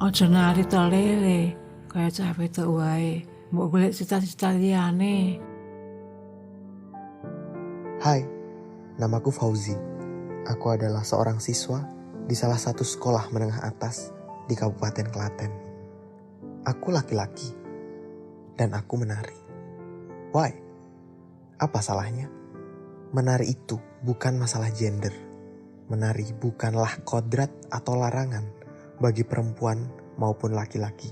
Aja nari to lele, kaya cah wedok wae. Mbok golek cita-cita liyane. Hai, namaku Fauzi. Aku adalah seorang siswa di salah satu sekolah menengah atas di Kabupaten Klaten. Aku laki-laki dan aku menari. Why? Apa salahnya? Menari itu bukan masalah gender. Menari bukanlah kodrat atau larangan bagi perempuan maupun laki-laki.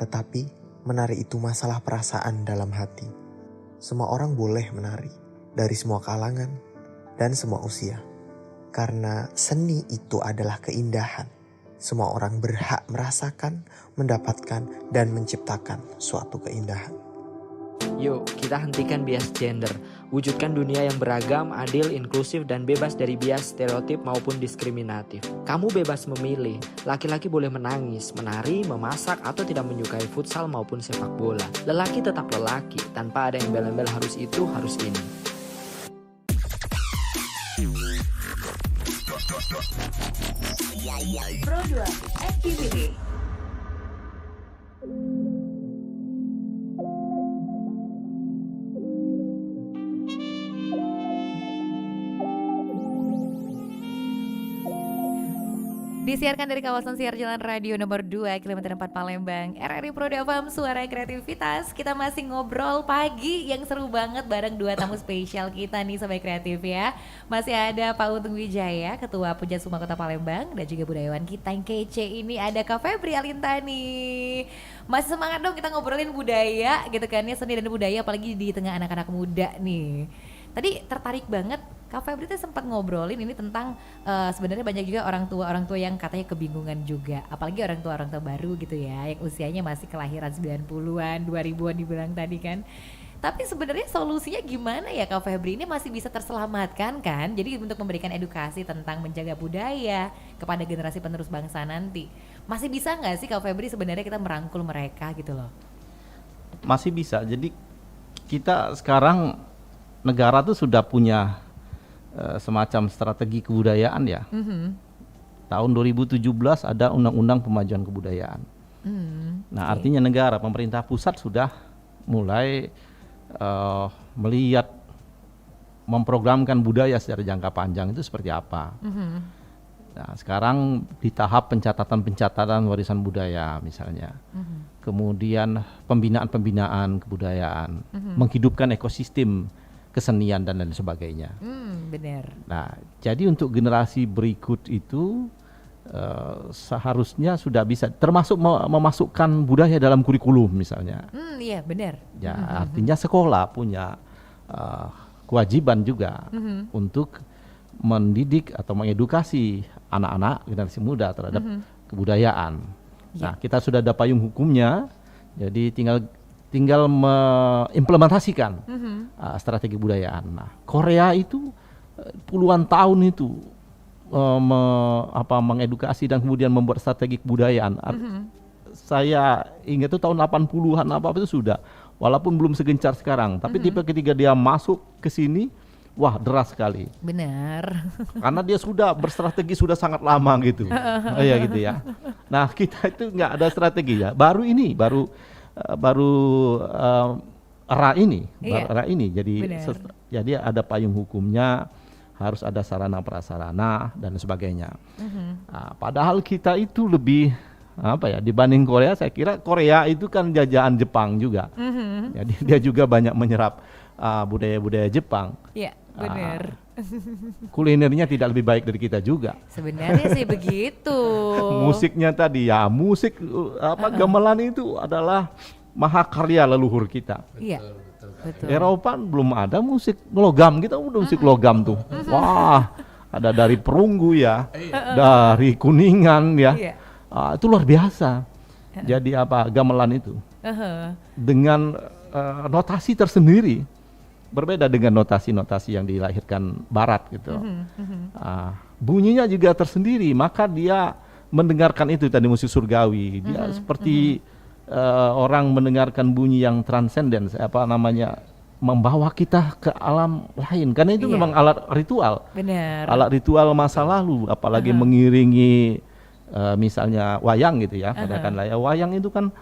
Tetapi menari itu masalah perasaan dalam hati. Semua orang boleh menari, dari semua kalangan dan semua usia. Karena seni itu adalah keindahan. Semua orang berhak merasakan, mendapatkan, dan menciptakan suatu keindahan. Yuk, kita hentikan bias gender. Wujudkan dunia yang beragam, adil, inklusif, dan bebas dari bias stereotip maupun diskriminatif. Kamu bebas memilih. Laki-laki boleh menangis, menari, memasak, atau tidak menyukai futsal maupun sepak bola. Lelaki tetap lelaki, tanpa ada yang embel-embel harus itu, harus ini. Pro 2 Activity. Disiarkan dari kawasan siar Jalan Radio nomor 2 kilometer 4 Palembang, RRI Pro FM, Suara Kreativitas. Kita masih ngobrol pagi yang seru banget bareng dua tamu spesial kita nih Sobat Kreatif ya. Masih ada Pak Untung Wijaya, Ketua Puja Suma Kota Palembang, dan juga budayawan kita yang kece ini ada Kak Febri Alintani. Masih semangat dong kita ngobrolin budaya gitu kan ya, seni dan budaya apalagi di tengah anak-anak muda nih. Tadi tertarik banget Kak Febri tuh sempat ngobrolin ini tentang sebenarnya banyak juga orang tua yang katanya kebingungan juga. Apalagi orang tua baru gitu ya, yang usianya masih kelahiran 90-an, 2000-an dibilang tadi kan. Tapi sebenarnya solusinya gimana ya Kak Febri, ini masih bisa terselamatkan kan? Jadi untuk memberikan edukasi tentang menjaga budaya kepada generasi penerus bangsa nanti. Masih bisa gak sih Kak Febri sebenarnya kita merangkul mereka gitu loh? Masih bisa. Jadi kita sekarang negara tuh sudah punya semacam strategi kebudayaan ya. Tahun 2017 ada Undang-Undang Pemajuan Kebudayaan. Nah, artinya negara, pemerintah pusat sudah mulai melihat, memprogramkan budaya secara jangka panjang itu seperti apa. Nah, sekarang di tahap pencatatan warisan budaya misalnya. Kemudian pembinaan kebudayaan, menghidupkan ekosistem kesenian dan lain sebagainya. Benar. Nah, jadi untuk generasi berikut itu seharusnya sudah bisa, termasuk memasukkan budaya dalam kurikulum misalnya. Iya benar. Ya, artinya sekolah punya kewajiban juga untuk mendidik atau mengedukasi anak-anak generasi muda terhadap kebudayaan. Nah, kita sudah ada payung hukumnya, jadi tinggal mengimplementasikan strategi budayaan. Nah, Korea itu puluhan tahun itu mengedukasi dan kemudian membuat strategi kebudayaan. Saya ingat itu tahun 80-an apa itu sudah, walaupun belum segencar sekarang, tapi tipe ketika dia masuk ke sini, wah deras sekali. Benar. Karena dia sudah berstrategi sudah sangat lama gitu. Ya gitu ya. Nah, kita itu nggak ada strategi ya. Baru era ini jadi ada payung hukumnya, harus ada sarana prasarana dan sebagainya. Nah, padahal kita itu lebih dibanding Korea, saya kira Korea itu kan jajahan Jepang juga. Jadi dia juga banyak menyerap budaya-budaya Jepang. Iya, benar. Kulinernya tidak lebih baik dari kita juga. Sebenarnya sih begitu. Musiknya tadi ya, gamelan itu adalah mahakarya leluhur kita. Iya. Betul. Eropa belum ada musik logam, kita udah musik logam tuh. Wah, ada dari Perunggu ya, dari Kuningan ya. Itu luar biasa. Jadi gamelan itu dengan notasi tersendiri, berbeda dengan notasi-notasi yang dilahirkan Barat gitu. Bunyinya juga tersendiri, maka dia mendengarkan itu tadi musik surgawi. Dia seperti orang mendengarkan bunyi yang transenden, membawa kita ke alam lain, karena itu memang alat ritual. Benar. Alat ritual masa lalu, apalagi mengiringi misalnya wayang gitu ya, katakanlah ya wayang itu kan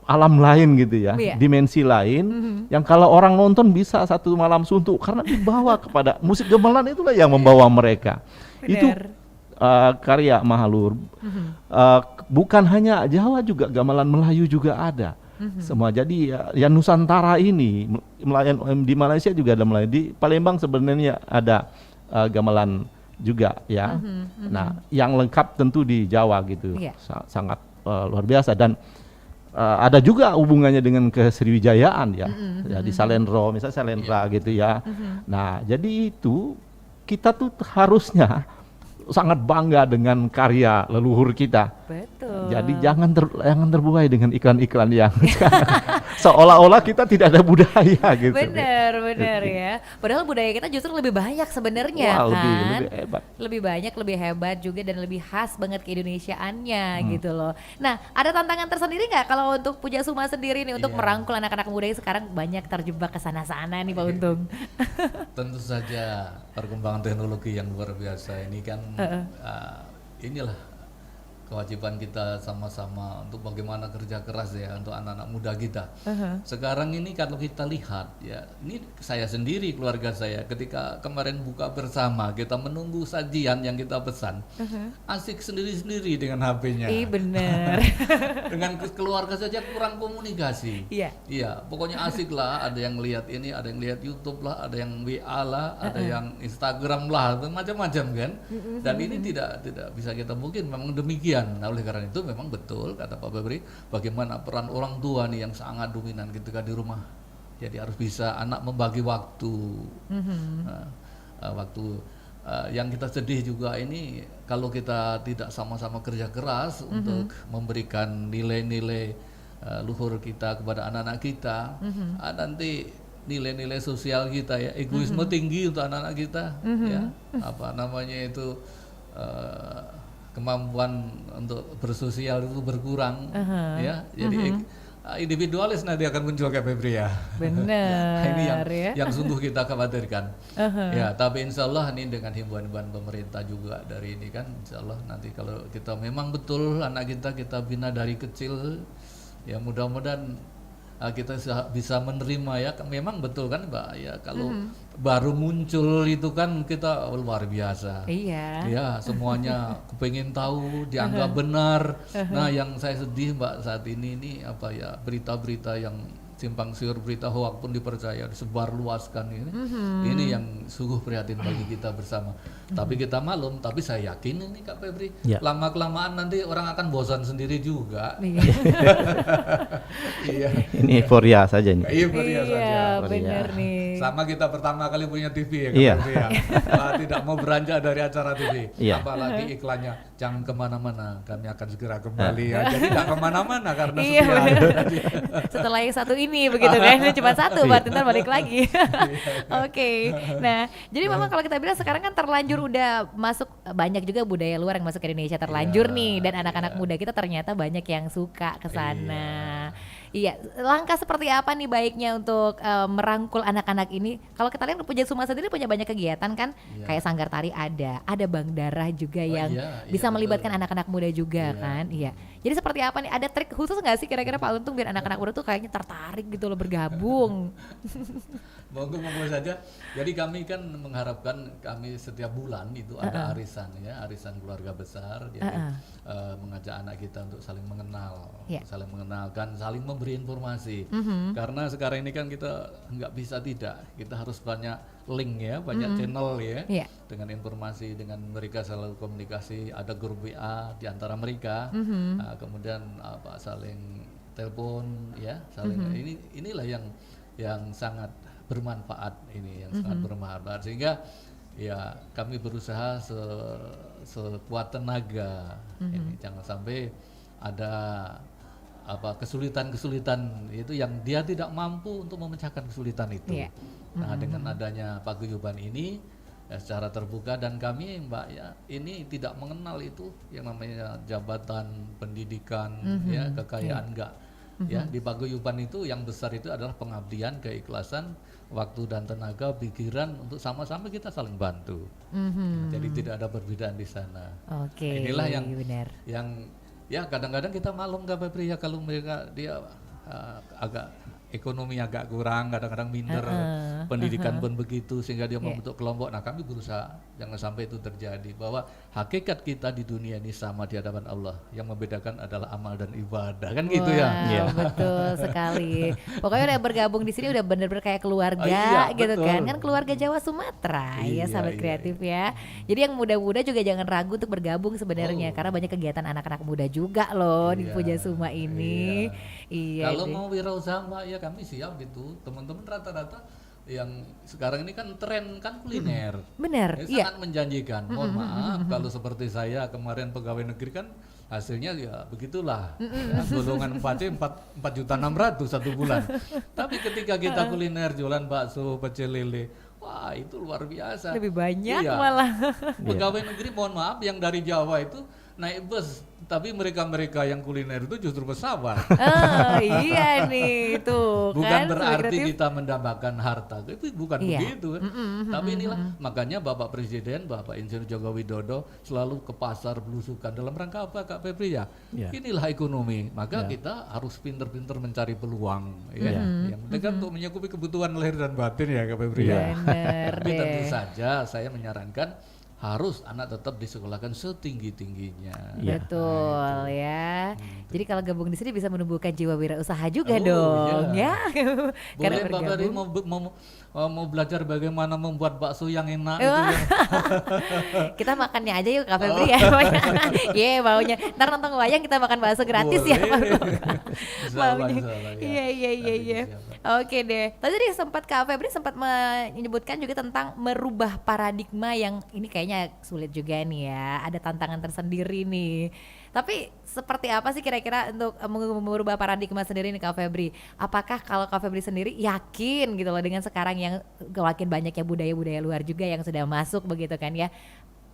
alam lain gitu ya, Iya. dimensi lain yang kalau orang nonton bisa satu malam suntuk karena dibawa kepada musik gamelan itulah yang membawa mereka. Itu Benar. karya Mahalur. Bukan hanya Jawa juga, gamelan Melayu juga ada. Semua. Jadi ya Nusantara ini di Malaysia juga ada Melayu. Di Palembang sebenarnya ada gamelan juga ya. Nah, yang lengkap tentu di Jawa gitu. Iya. Sangat luar biasa dan ada juga hubungannya dengan kesriwijayaan ya. Ya di Salendro, misalnya Salendra gitu ya. Nah, jadi itu kita tuh harusnya sangat bangga dengan karya leluhur kita. Betul. Jadi jangan terbuai dengan iklan-iklan yang seolah-olah kita tidak ada budaya gitu. Bener ya. Padahal budaya kita justru lebih banyak sebenarnya Wah, kan. lebih hebat. Lebih banyak, lebih hebat juga dan lebih khas banget keindonesiaannya gitu loh. Nah, ada tantangan tersendiri nggak kalau untuk Puja Suma sendiri nih untuk merangkul anak-anak muda yang sekarang banyak terjebak ke sana-sana nih Pak Untung? Tentu saja perkembangan teknologi yang luar biasa ini kan inilah kewajiban kita sama-sama untuk bagaimana kerja keras ya untuk anak-anak muda kita. Sekarang ini kalau kita lihat ya, ini saya sendiri keluarga saya ketika kemarin buka bersama kita menunggu sajian yang kita pesan, asik sendiri-sendiri dengan HP-nya. Iya bener. Dengan keluarga saja kurang komunikasi. Iya. Iya, pokoknya asik lah. Ada yang lihat ini, ada yang lihat YouTube lah, ada yang WA lah, ada yang Instagram lah, macam-macam kan. Dan ini tidak bisa kita mungkin memang demikian. Nah, oleh karena itu memang betul kata Pak Febri, bagaimana peran orang tua nih yang sangat dominan ketika di rumah. Jadi harus bisa anak membagi waktu. Waktu yang kita sedih juga ini kalau kita tidak sama-sama kerja keras untuk memberikan nilai-nilai luhur kita kepada anak-anak kita, nanti nilai-nilai sosial kita ya, egoisme tinggi untuk anak-anak kita, ya apa namanya itu kemampuan untuk bersosial itu berkurang, ya jadi individualis nanti akan muncul kayak Febri ya. Benar. Ini ya. yang sungguh kita khawatirkan. Ya, tapi insya Allah ini dengan himbauan-himbauan pemerintah juga dari ini kan, insya Allah nanti kalau kita memang betul anak kita bina dari kecil, ya mudah-mudahan kita bisa menerima ya. Memang betul kan Mbak ya, kalau baru muncul itu kan kita luar biasa. Iya. Ya semuanya kepengen tahu, dianggap benar. Nah yang saya sedih Mbak saat ini apa ya, berita-berita yang simpang siur, berita hoak pun dipercaya, disebar luaskan ini. Ini yang sungguh prihatin bagi kita bersama. Tapi kita maklum, tapi saya yakin ini Kak Febri, lama-kelamaan nanti orang akan bosan sendiri juga. Iya. Ini euforia saja nih. Euforia saja. Iya, benar nih. Sama kita pertama kali punya TV ya Kak Iya. Febri ya. Tidak mau beranjak dari acara TV. Iya. Apalagi iklannya, jangan kemana-mana, kami akan segera kembali ya. Jadi nggak kemana-mana karena Iya, setia. benar. Setelah yang satu ini begitu kan, cuma satu buat ntar balik lagi. Oke. Nah, jadi memang kalau kita bilang sekarang kan terlanjur udah masuk, banyak juga budaya luar yang masuk ke Indonesia terlanjur nih, dan anak-anak muda kita ternyata banyak yang suka ke sana. Iya, langkah seperti apa nih baiknya untuk merangkul anak-anak ini? Kalau kita lihat Puja Suma sendiri punya banyak kegiatan kan, kayak Sanggar Tari ada Bang Darah juga yang bisa melibatkan anak-anak muda juga kan. Iya. Jadi seperti apa nih? Ada trik khusus nggak sih kira-kira Pak Untung biar anak-anak muda tuh kayaknya tertarik gitu loh bergabung? Monggo saja. Jadi kami kan mengharapkan kami setiap bulan itu ada arisan ya, arisan keluarga besar. Jadi mengajak anak kita untuk saling mengenal, saling mengenalkan, saling memberi informasi. Karena sekarang ini kan kita nggak bisa tidak, kita harus banyak link ya, banyak channel ya, dengan informasi, dengan mereka selalu komunikasi. Ada grup WA di antara mereka, kemudian saling telepon ya, saling inilah yang sangat bermanfaat ini, yang sangat bermanfaat, sehingga ya kami berusaha sekuat tenaga ini, jangan sampai ada kesulitan itu yang dia tidak mampu untuk memecahkan kesulitan itu. Nah dengan adanya paguyuban ini ya, secara terbuka, dan kami Mbak ya ini tidak mengenal itu yang namanya jabatan pendidikan ya, kekayaan enggak. Ya, di paguyuban itu yang besar itu adalah pengabdian, keikhlasan, waktu dan tenaga, pikiran untuk sama-sama kita saling bantu. Jadi tidak ada perbedaan di sana. Oke. Inilah yang benar. yang ya kadang-kadang kita maklum Kak Febri ya, kalau mereka dia agak ekonomi agak kurang, kadang-kadang minder, pendidikan pun begitu, sehingga dia membentuk kelompok. Nah, kami berusaha jangan sampai itu terjadi, bahwa hakikat kita di dunia ini sama di hadapan Allah, yang membedakan adalah amal dan ibadah, kan gitu ya. Iya, betul sekali. Pokoknya udah bergabung di sini udah bener-bener kayak keluarga Iya, gitu betul. kan keluarga Jawa Sumatera ya, Iya, sahabat iya, kreatif ya. Jadi yang muda-muda juga jangan ragu untuk bergabung sebenarnya, karena banyak kegiatan anak-anak muda juga loh di Iya, Puja Suma ini. Iya. Kalau deh. mau wirausaha ya kami siap gitu. Teman-teman rata-rata yang sekarang ini kan tren kan kuliner. Bener, Ini iya. sangat menjanjikan. Mohon maaf kalau seperti saya kemarin pegawai negeri kan hasilnya ya begitulah. Ya, golongan 4C 4.600.000 satu bulan. Tapi ketika kita kuliner jualan bakso, pecel lele, wah itu luar biasa. Lebih banyak Iya. malah. Pegawai negeri mohon maaf yang dari Jawa itu naik bus, tapi mereka yang kuliner itu justru pesawat. Iya nih tuh Bukan kan, berarti kreatif. kita mendambakan harta, itu bukan Iya. begitu. Tapi inilah makanya Bapak Presiden, Bapak Insinyur Joko Widodo selalu ke pasar belusukan dalam rangka apa Kak Febri ya? Iya. Inilah ekonomi, maka kita harus pinter-pinter mencari peluang, ya. Yang penting kan untuk mencukupi kebutuhan lahir dan batin ya Kak Febri ya. Bener Tapi tentu deh. saja saya menyarankan harus anak tetap disekolahkan setinggi-tingginya. Iya. Betul ya. Jadi kalau gabung di sini bisa menumbuhkan jiwa wirausaha juga Oh, dong iya. ya. Karena Boleh Pak Ferry bergabung. mau belajar bagaimana membuat bakso yang enak Wah. itu ya. Kita makannya aja yuk Kak Febri ya. Ye maunya. Ntar nonton wayang kita makan bakso gratis ya. Boleh. Maunya. Insyaallah, ya. Iya iya iya Nanti iya. disiapkan. Oke deh. Tadi sempat Kak Febri sempat menyebutkan juga tentang merubah paradigma yang ini kayaknya sulit juga nih ya. Ada tantangan tersendiri nih. Tapi seperti apa sih kira-kira untuk merubah paradigma sendiri nih Kak Febri? Apakah kalau Kak Febri sendiri yakin gitu loh dengan sekarang yang makin banyak ya budaya-budaya luar juga yang sudah masuk begitu kan ya?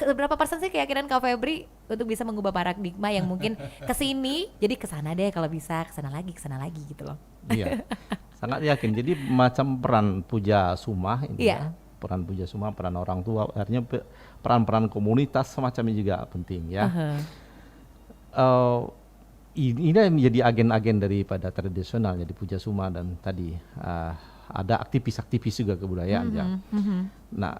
Berapa persen sih keyakinan Kak Febri untuk bisa mengubah paradigma yang mungkin kesini jadi kesana deh kalau bisa, kesana lagi gitu loh. Iya, sangat yakin. Jadi macam peran Puja Suma ini Iya. ya, peran Puja Suma, peran orang tua, artinya peran-peran komunitas semacamnya juga penting ya. Ini yang menjadi agen-agen daripada tradisional jadi Puja Suma dan tadi ada aktivis-aktivis juga kebudayaan ya. Nah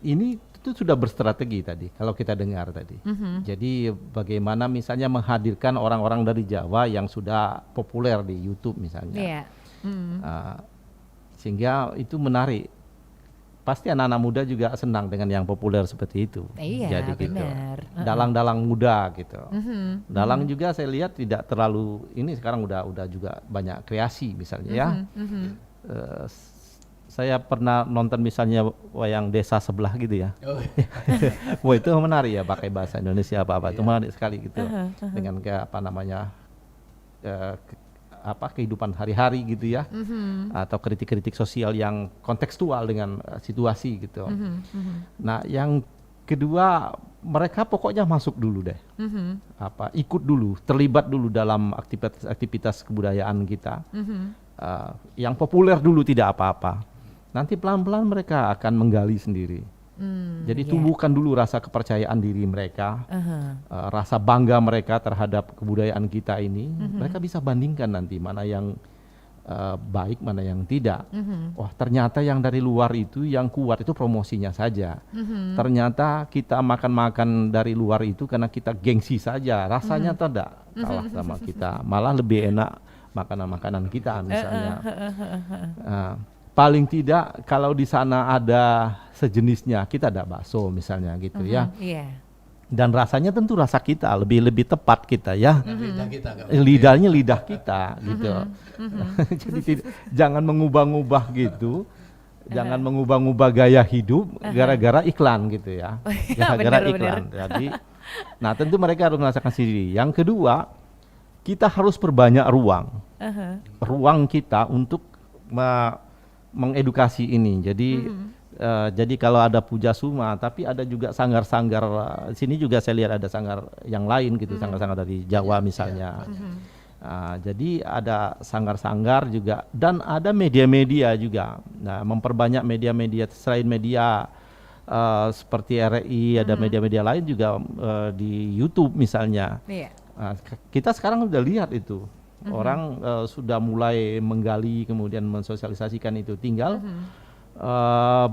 ini itu sudah berstrategi tadi kalau kita dengar tadi. Jadi bagaimana misalnya menghadirkan orang-orang dari Jawa yang sudah populer di YouTube misalnya. Iya. Sehingga itu menarik. Pasti anak-anak muda juga senang dengan yang populer seperti itu. Iya, Jadi gitu. benar. Dalang-dalang muda gitu. Dalang juga saya lihat tidak terlalu ini sekarang udah juga banyak kreasi misalnya ya. Saya pernah nonton misalnya wayang desa sebelah gitu ya. Oh, Wah itu menarik ya pakai bahasa Indonesia apa-apa itu menarik sekali gitu. Dengan kayak apa namanya kehidupan hari-hari gitu ya, atau kritik-kritik sosial yang kontekstual dengan situasi gitu. Nah yang kedua mereka pokoknya masuk dulu deh, ikut dulu, terlibat dulu dalam aktivitas kebudayaan kita. Yang populer dulu tidak apa-apa, nanti pelan-pelan mereka akan menggali sendiri. Jadi tumbuhkan dulu rasa kepercayaan diri mereka, rasa bangga mereka terhadap kebudayaan kita ini. Mereka bisa bandingkan nanti mana yang baik, mana yang tidak. Wah ternyata yang dari luar itu yang kuat itu promosinya saja. Ternyata kita makan-makan dari luar itu karena kita gengsi saja, rasanya tidak kalah sama kita, malah lebih enak makanan-makanan kita misalnya. Paling tidak kalau di sana ada sejenisnya, kita ada bakso misalnya gitu ya. Iya. Dan rasanya tentu rasa kita lebih tepat kita ya. lidah kita Kak. Lidahnya lidah kita gitu. Jadi jangan mengubah-ubah gitu. Jangan mengubah-ubah gaya hidup gara-gara iklan gitu ya. Gara-gara iklan. Jadi nah tentu mereka harus merasakan sendiri. Yang kedua, kita harus perbanyak ruang. Ruang kita untuk mengedukasi ini. Jadi kalau ada Puja Suma, tapi ada juga sanggar-sanggar. Sini juga saya lihat ada sanggar yang lain gitu, sanggar-sanggar dari Jawa misalnya. Jadi ada sanggar-sanggar juga dan ada media-media juga. Nah, memperbanyak media-media selain media seperti RRI, ada media-media lain juga di YouTube misalnya. Iya. Kita sekarang udah lihat itu. Orang sudah mulai menggali kemudian mensosialisasikan itu. Tinggal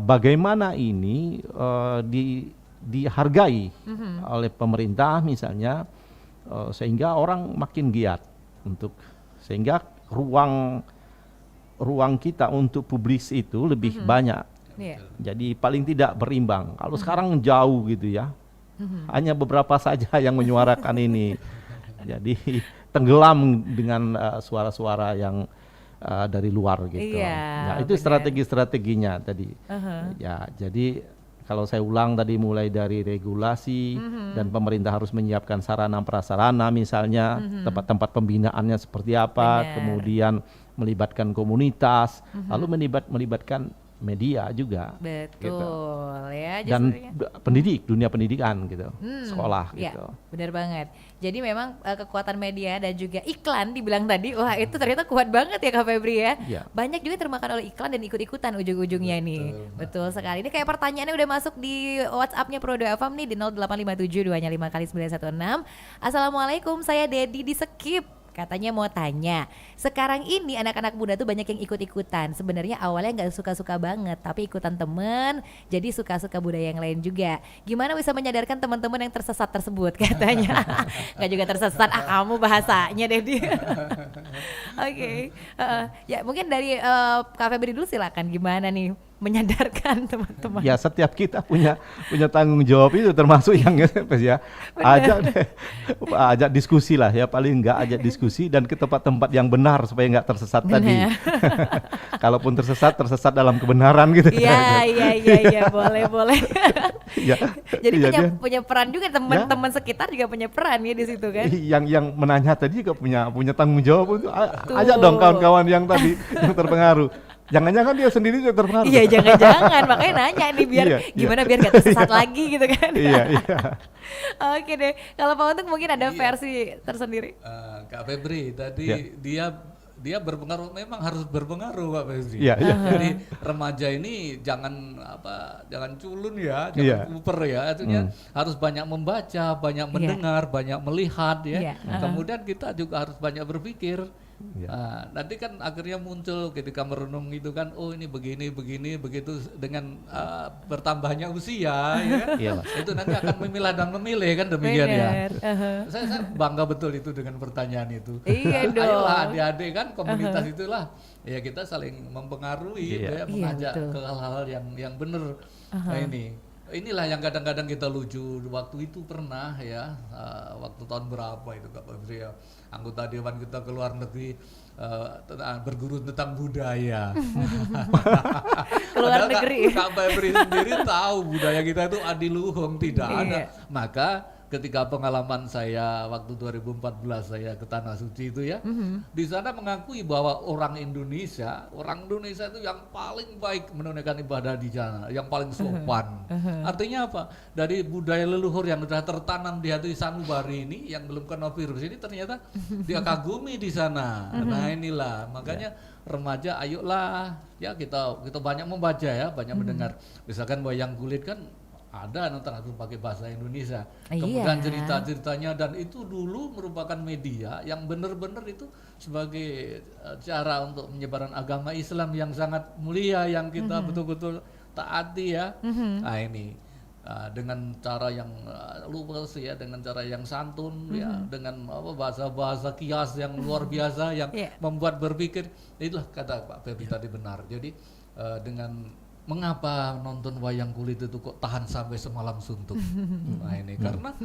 bagaimana ini dihargai oleh pemerintah misalnya, sehingga orang makin giat untuk, sehingga ruang kita untuk publis itu lebih banyak. Iya. Jadi paling tidak berimbang. Kalau sekarang jauh gitu ya, hanya beberapa saja yang menyuarakan ini. Jadi tenggelam dengan suara-suara yang dari luar gitu. Iya, Nah, itu benar. strategi-strateginya tadi. Ya, jadi kalau saya ulang tadi mulai dari regulasi dan pemerintah harus menyiapkan sarana prasarana misalnya, tempat-tempat pembinaannya seperti apa, Benar. kemudian melibatkan komunitas, lalu melibatkan media juga. Betul ya. Dan justru dunia pendidikan gitu, sekolah ya, gitu. benar banget. Jadi memang kekuatan media dan juga iklan dibilang tadi, wah itu ternyata kuat banget ya Kak Febri ya. Iya. Banyak juga termakan oleh iklan dan ikut-ikutan ujung-ujungnya nih. Betul sekali. Ini kayak pertanyaannya udah masuk di WhatsApp-nya Prodo FM nih di 0857 2nya 5916. Assalamualaikum, saya Dedi di Skip. Katanya mau tanya, sekarang ini anak-anak muda tuh banyak yang ikut-ikutan. Sebenarnya awalnya nggak suka-suka banget, tapi ikutan temen, jadi suka-suka budaya yang lain juga. Gimana bisa menyadarkan teman-teman yang tersesat tersebut katanya? Nggak juga tersesat, kamu bahasanya Dedi. Oke, ya mungkin dari Kak Febri dulu silakan, gimana nih menyadarkan teman-teman? Ya, setiap kita punya tanggung jawab itu, termasuk yang ya ajak diskusi lah ya, paling enggak ajak diskusi dan ke tempat-tempat yang benar supaya enggak tersesat tadi. Kalaupun tersesat dalam kebenaran gitu. Iya, boleh. Ya, Jadi iya, punya peran juga, teman-teman sekitar juga punya peran ya di situ kan. Yang menanya tadi juga punya tanggung jawab untuk ajak dong kawan-kawan yang tadi yang terpengaruh. Jangan-jangan dia sendiri juga terpengaruh. Iya, jangan-jangan makanya nanya nih biar Iya, gimana biar gak tersesat lagi gitu kan. Iya. Oke deh, kalau Pak Untung mungkin ada versi tersendiri. Kak Febri tadi Ya. dia berpengaruh, memang harus berpengaruh Kak Febri. Iya. Jadi remaja ini jangan culun ya, jangan kuper ya. Artinya harus banyak membaca, banyak mendengar, banyak melihat ya. Kemudian kita juga harus banyak berpikir. Nah, nanti kan akhirnya muncul ketika merenung itu kan, oh ini begini begitu dengan bertambahnya usia ya kan? Iya, Itu nanti akan memilah dan memilih kan, demikian ya. Benar. Saya bangga betul itu dengan pertanyaan itu. Iya dong. Ayolah adik-adik kan, komunitas itulah ya, kita saling mempengaruhi gitu ya, mengajak betul. ke hal-hal yang benar. Nah inilah yang kadang-kadang kita lucu. Waktu itu pernah ya, waktu tahun berapa itu Kak Febri ya, anggota dewan kita ke luar negeri berguru tentang budaya. Keluar negeri. Kak Febri sendiri tahu budaya kita itu adiluhung, tidak ada. Maka ketika pengalaman saya waktu 2014 saya ke Tanah Suci itu ya, di sana mengakui bahwa orang Indonesia itu yang paling baik menunaikan ibadah di sana, yang paling sopan. Artinya apa? Dari budaya leluhur yang sudah tertanam di hati sanubari ini, yang belum kena virus ini, ternyata dia kagumi di sana. Nah inilah makanya remaja, ayolah ya kita banyak membaca ya, banyak mendengar. Misalkan wayang kulit kan ada nonton aku pakai bahasa Indonesia, kemudian cerita-ceritanya, dan itu dulu merupakan media yang benar-benar itu sebagai cara untuk menyebarkan agama Islam yang sangat mulia, yang kita betul-betul taati ya. Nah ini dengan cara yang luwes ya, dengan cara yang santun ya, dengan bahasa-bahasa kias yang luar biasa yang membuat berpikir. Itulah kata Pak Febri tadi benar. Jadi dengan mengapa nonton wayang kulit itu kok tahan sampai semalam suntuk? Nah ini karena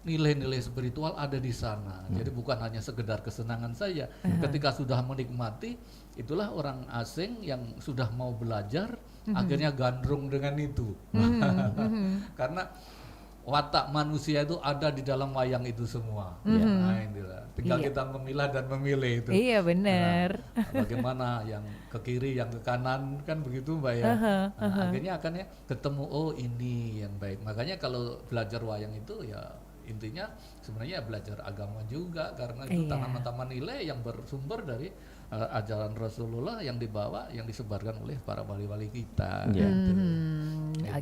nilai-nilai spiritual ada di sana. Jadi bukan hanya sekedar kesenangan saja. Ketika sudah menikmati, itulah orang asing yang sudah mau belajar akhirnya gandrung dengan itu. Karena watak manusia itu ada di dalam wayang itu semua. Nah inilah, tinggal kita memilah dan memilih itu. Iya benar. Nah, bagaimana yang ke kiri, yang ke kanan, kan begitu Mbak ya. Akhirnya akan ya ketemu, oh ini yang baik. Makanya kalau belajar wayang itu ya intinya sebenarnya belajar agama juga, karena itu tanaman-tanaman nilai yang bersumber dari ajaran Rasulullah yang dibawa, yang disebarkan oleh para wali-wali kita. Gitu.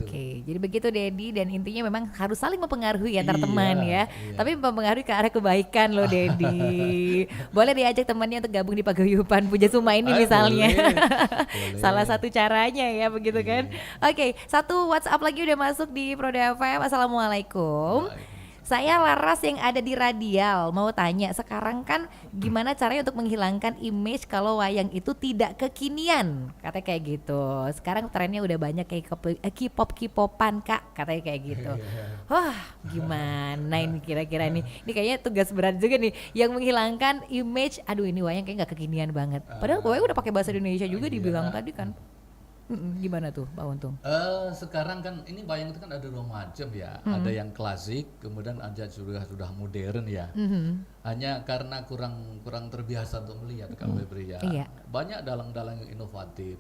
Oke, jadi begitu Dedi, dan intinya memang harus saling mempengaruhi antar teman ya. Tapi mempengaruhi ke arah kebaikan loh Dedi. Boleh diajak temannya untuk gabung di paguyuban Puja Suma ini misalnya. Boleh. Salah satu caranya ya begitu kan. Oke, satu WhatsApp lagi udah masuk di Proda FM. Assalamualaikum. Saya Laras yang ada di Radial, mau tanya sekarang kan gimana caranya untuk menghilangkan image kalau wayang itu tidak kekinian, katanya kayak gitu. Sekarang trennya udah banyak kayak K-pop-K-popan Kak, katanya kayak gitu. Wah gimana ini kira-kira nih, ini kayaknya tugas berat juga nih yang menghilangkan image. Aduh ini wayang kayak gak kekinian banget, padahal wayang udah pakai bahasa Indonesia juga dibilang tadi kan. Gimana tuh Pak Untung? Sekarang kan ini wayang itu kan ada 2 macam ya. Ada yang klasik, kemudian ada sudah modern ya. Hanya karena kurang terbiasa untuk melihat Kak Febri ya. Banyak dalang-dalang yang inovatif.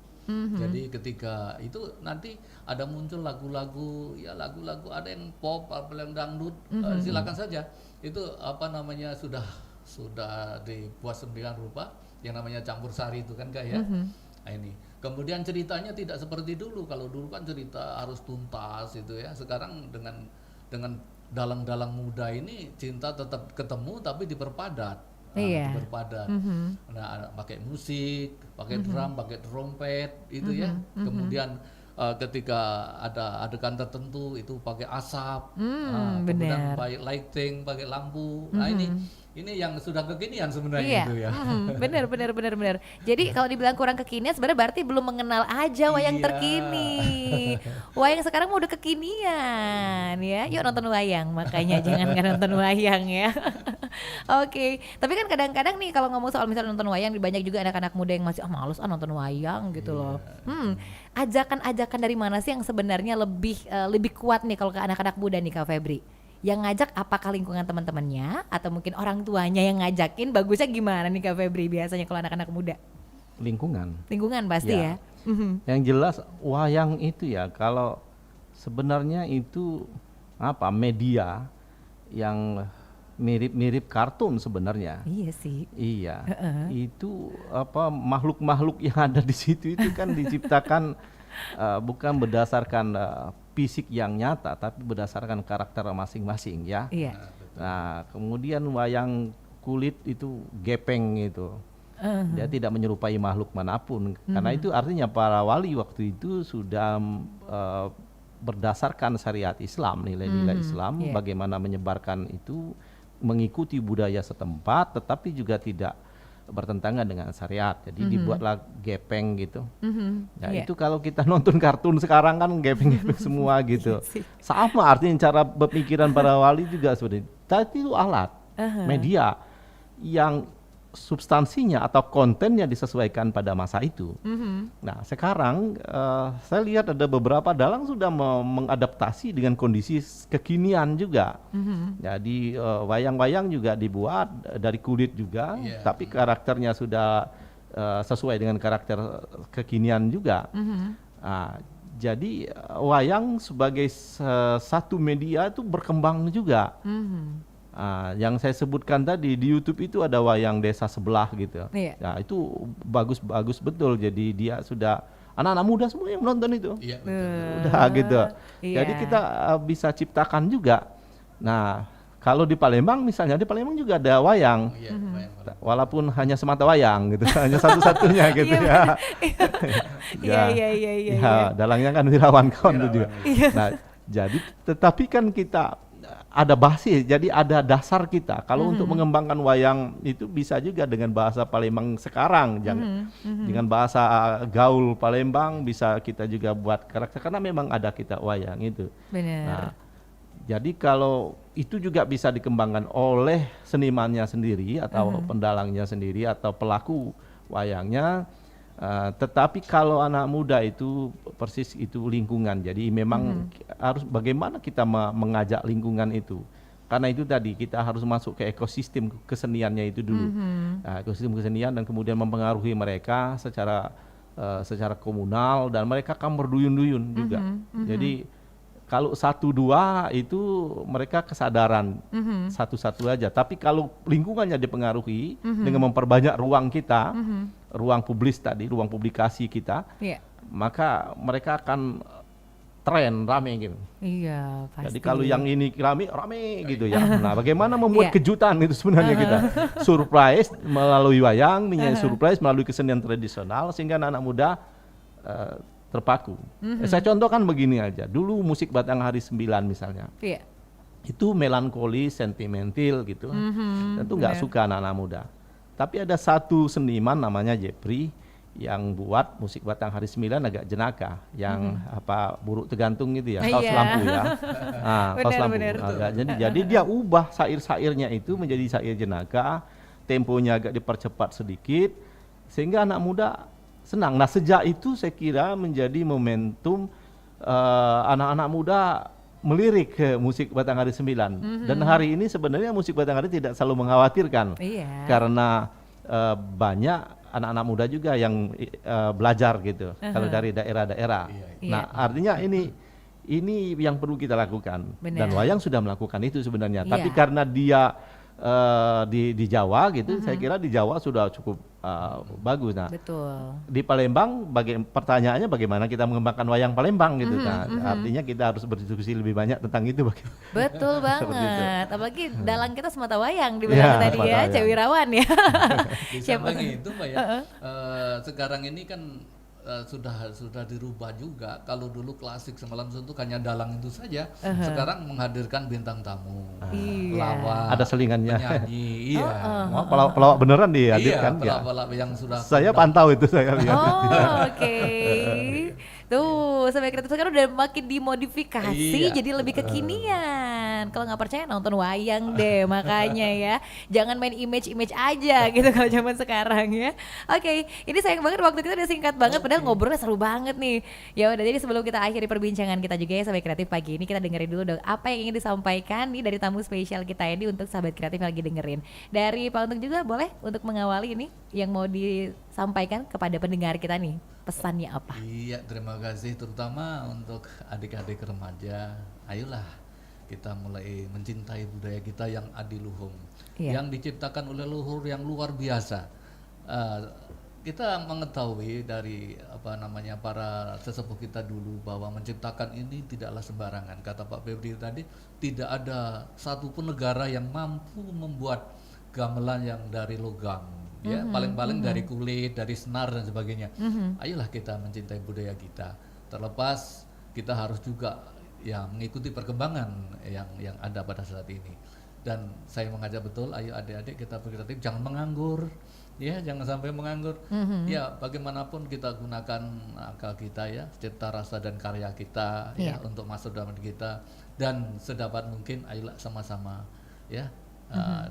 Jadi ketika itu nanti ada muncul lagu-lagu ada yang pop, ada yang dangdut, silakan saja. Itu apa namanya sudah dibuat sembilan rupa yang namanya campur sari itu kan Kak ya. Nah ini kemudian ceritanya tidak seperti dulu. Kalau dulu kan cerita harus tuntas itu ya. Sekarang dengan dalang-dalang muda ini cinta tetap ketemu tapi diperpadat. Diperpadat. Nah, pakai musik, pakai drum, pakai trompet itu ya. Kemudian ketika ada adegan tertentu itu pakai asap. Kemudian pakai lighting, pakai lampu. Nah, ini yang sudah kekinian sebenarnya itu ya. Benar. Jadi kalau dibilang kurang kekinian sebenarnya berarti belum mengenal aja wayang terkini. Wayang sekarang mau udah kekinian ya. Yuk nonton wayang, makanya jangan nggak nonton wayang ya. Oke. Tapi kan kadang-kadang nih kalau ngomong soal misalnya nonton wayang, banyak juga anak-anak muda yang masih males nonton wayang gitu loh. Ajakan-ajakan dari mana sih yang sebenarnya lebih kuat nih kalau ke anak-anak muda nih Kak Febri? Yang ngajak apakah lingkungan teman-temannya atau mungkin orang tuanya yang ngajakin? Bagusnya gimana nih Kak Febri biasanya kalau anak-anak muda? Lingkungan pasti ya. Yang jelas wayang itu ya, kalau sebenarnya itu media yang mirip-mirip kartun sebenarnya. Iya sih. Iya. Itu makhluk-makhluk yang ada di situ itu kan diciptakan bukan berdasarkan fisik yang nyata, tapi berdasarkan karakter masing-masing ya. Iya. Nah, kemudian wayang kulit itu gepeng itu. Dia tidak menyerupai makhluk manapun. Karena itu artinya para wali waktu itu sudah berdasarkan syariat Islam, nilai-nilai Islam, bagaimana menyebarkan itu mengikuti budaya setempat, tetapi juga tidak bertentangan dengan syariat. Jadi dibuatlah gepeng gitu. Itu kalau kita nonton kartun sekarang kan gepeng-gepeng semua gitu. Sama artinya cara berpikiran para wali juga sebenarnya. Tapi itu alat, media yang substansinya atau kontennya disesuaikan pada masa itu. Nah sekarang saya lihat ada beberapa dalang sudah mengadaptasi dengan kondisi kekinian juga. Jadi wayang-wayang juga dibuat dari kulit juga, tapi karakternya sudah sesuai dengan karakter kekinian juga. Nah, jadi wayang sebagai satu media itu berkembang juga. Yang saya sebutkan tadi di YouTube itu ada wayang desa sebelah gitu. Ya itu bagus betul. Jadi dia sudah anak-anak muda semua yang nonton itu. Udah gitu. Jadi kita bisa ciptakan juga. Nah kalau di Palembang misalnya, di Palembang juga ada wayang. Walaupun hanya semata wayang gitu, hanya satu-satunya gitu ya. Iya. Dalangnya kan Wirawan kawan itu juga. Nah jadi tetapi kan kita ada basis, jadi ada dasar kita. Kalau untuk mengembangkan wayang itu bisa juga dengan bahasa Palembang sekarang, dengan bahasa gaul Palembang bisa kita juga buat karakter, karena memang ada kita wayang itu. Benar. Nah, jadi kalau itu juga bisa dikembangkan oleh senimannya sendiri atau pendalangnya sendiri atau pelaku wayangnya. Tetapi kalau anak muda itu persis itu lingkungan, jadi memang harus bagaimana kita mengajak lingkungan itu, karena itu tadi kita harus masuk ke ekosistem keseniannya itu dulu. Nah, ekosistem kesenian dan kemudian mempengaruhi mereka secara komunal dan mereka akan berduyun-duyun juga. Jadi Kalau 1-2 itu mereka kesadaran satu-satu aja. Tapi kalau lingkungannya dipengaruhi dengan memperbanyak ruang kita, ruang publis tadi, ruang publikasi kita, maka mereka akan tren rame gitu. Iya, pasti. Jadi kalau yang ini rame gitu ya. Nah, bagaimana membuat kejutan itu sebenarnya kita. Surprise melalui wayang, surprise melalui kesenian tradisional sehingga anak-anak muda terpaku. Saya contohkan begini aja. Dulu musik Batang Hari 9 misalnya. Itu melankoli, sentimental gitu. Tentu nggak suka anak-anak muda. Tapi ada satu seniman namanya Jepri yang buat musik Batang Hari 9 agak jenaka, yang buruk tergantung gitu ya, kaos lampu ya. Nah, kaos lampu. Jadi dia ubah syair-syairnya itu menjadi syair jenaka, temponya agak dipercepat sedikit sehingga anak muda senang. Nah, sejak itu saya kira menjadi momentum anak-anak muda melirik ke musik Batang Hari 9. Dan hari ini sebenarnya musik Batang Hari tidak selalu mengkhawatirkan. Karena banyak anak-anak muda juga yang belajar gitu kalau dari daerah-daerah. Nah, artinya ini yang perlu kita lakukan. Dan wayang sudah melakukan itu sebenarnya. Tapi karena dia di Jawa gitu, saya kira di Jawa sudah cukup bagus. Nah, di Palembang pertanyaannya bagaimana kita mengembangkan wayang Palembang gitu. Artinya kita harus berdiskusi lebih banyak tentang itu. Betul banget. Apalagi dalang kita semata wayang dibilang tadi ya, Cak Wirawan ya. Di samping itu Mbak ya, sekarang ini kan sudah dirubah juga. Kalau dulu klasik Semalam Suntuk hanya dalang itu saja, sekarang menghadirkan bintang tamu, pelawak, ada selingannya, penyanyi, pelawak beneran dihadirkan. Pelawak yang sudah saya pantau itu, saya lihat. Oke. Tuh, sampai kreatif sekarang udah makin dimodifikasi jadi lebih kekinian. Kalau nggak percaya nonton wayang deh, makanya ya. Jangan main image aja gitu kalau zaman sekarang ya. Oke, ini sayang banget waktu kita udah singkat banget, padahal ngobrolnya seru banget nih. Ya udah, jadi sebelum kita akhiri perbincangan kita juga ya Sahabat Kreatif pagi ini, kita dengerin dulu dong apa yang ingin disampaikan nih dari tamu spesial kita ini untuk Sahabat Kreatif yang lagi dengerin. Dari Pak Untung juga boleh untuk mengawali ini yang mau disampaikan kepada pendengar kita nih. Pesannya apa? Iya, terima kasih terutama untuk adik-adik remaja. Ayolah kita mulai mencintai budaya kita yang adiluhung, yang diciptakan oleh leluhur yang luar biasa. Kita mengetahui dari para sesepuh kita dulu bahwa menciptakan ini tidaklah sembarangan. Kata Pak Febri tadi, tidak ada satupun negara yang mampu membuat gamelan yang dari logam. Ya, paling-paling dari kulit, dari senar dan sebagainya. Ayolah kita mencintai budaya kita. Terlepas kita harus juga ya mengikuti perkembangan yang ada pada saat ini. Dan saya mengajak betul, ayo adik-adik kita berkreatif, jangan menganggur. Ya, jangan sampai menganggur. Ya, bagaimanapun kita gunakan akal kita ya, cipta rasa dan karya kita ya untuk masuk dalam kita, dan sedapat mungkin ayolah sama-sama ya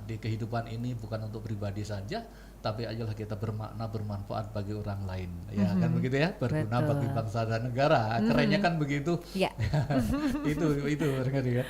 di kehidupan ini bukan untuk pribadi saja, tapi ayolah kita bermakna, bermanfaat bagi orang lain, ya kan begitu ya, berguna bagi bangsa dan negara. Kerennya kan begitu. itu ya.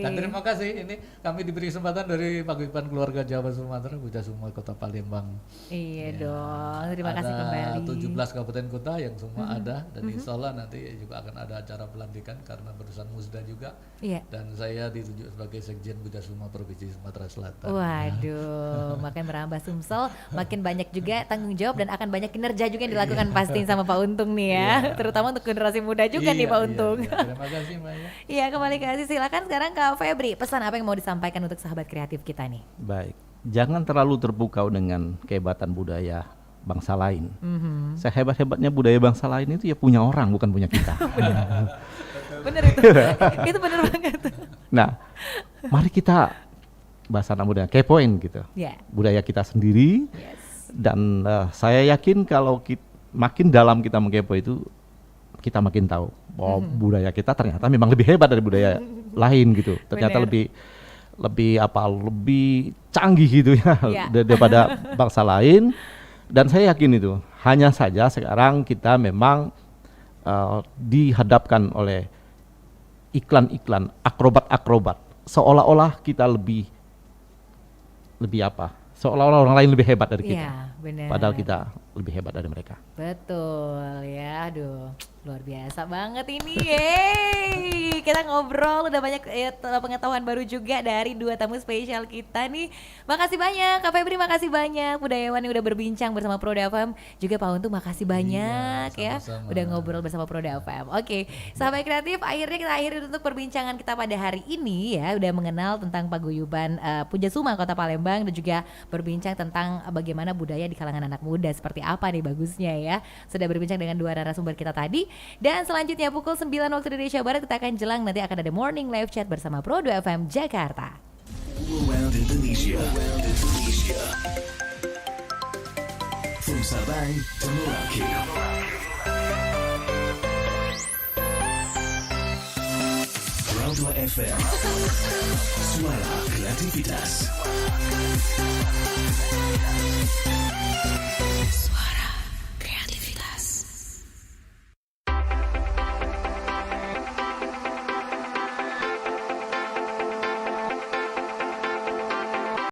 Dan terima kasih, ini kami diberi kesempatan dari Paguyuban Keluarga Jawa Sumatera, Buja Suma Kota Palembang. Iya dong, terima kasih kembali. 17 kabupaten kota yang semua ada, dan insya Allah nanti juga akan ada acara pelantikan karena berusaha musda juga. Dan saya ditunjuk sebagai Sekjen Buja Suma Provinsi Sumatera Selatan. Waduh, makin merambah Sumsel, makin banyak juga tanggung jawab dan akan banyak kinerja juga yang dilakukan pasti sama Pak Untung nih ya, terutama untuk generasi muda juga nih Pak Untung. Terima kasih Mbak ya. Iya, kembali kasih, silakan sekarang Kak Febri, pesan apa yang mau disampaikan untuk sahabat kreatif kita nih? Baik, jangan terlalu terpukau dengan kehebatan budaya bangsa lain. Sehebat-hebatnya budaya bangsa lain itu ya punya orang, bukan punya kita. Bener itu bener banget. Nah, mari kita bahasa anak muda kepoin gitu, budaya kita sendiri. Dan saya yakin kalau makin dalam kita mengkepo itu, kita makin tahu bahwa budaya kita ternyata memang lebih hebat dari budaya lain gitu. Ternyata lebih canggih gitu ya daripada bangsa lain. Dan saya yakin itu. Hanya saja sekarang kita memang dihadapkan oleh iklan-iklan, akrobat-akrobat, seolah-olah kita lebih seolah-olah orang lain lebih hebat dari kita. Padahal kita lebih hebat dari mereka. Betul ya, aduh Luar biasa banget ini. Yeay. Kita ngobrol udah banyak pengetahuan baru juga dari dua tamu spesial kita nih. Makasih banyak Kak Febri, makasih banyak budayawan yang udah berbincang bersama Proda FM. Juga Pak Untung makasih banyak ya udah ngobrol bersama Proda FM. Oke, sahabat kreatif, akhirnya kita akhiri untuk perbincangan kita pada hari ini ya. Udah mengenal tentang paguyuban Pujasuma Kota Palembang dan juga berbincang tentang bagaimana budaya di kalangan anak muda, seperti apa nih bagusnya ya. Sudah berbincang dengan dua narasumber kita tadi. Dan selanjutnya pukul 9 waktu Indonesia Barat kita akan jelang nanti akan ada morning live chat bersama Prodo FM Jakarta. Around Indonesia. From Sabang to Merauke. Prodo FM. Suara kreativitas.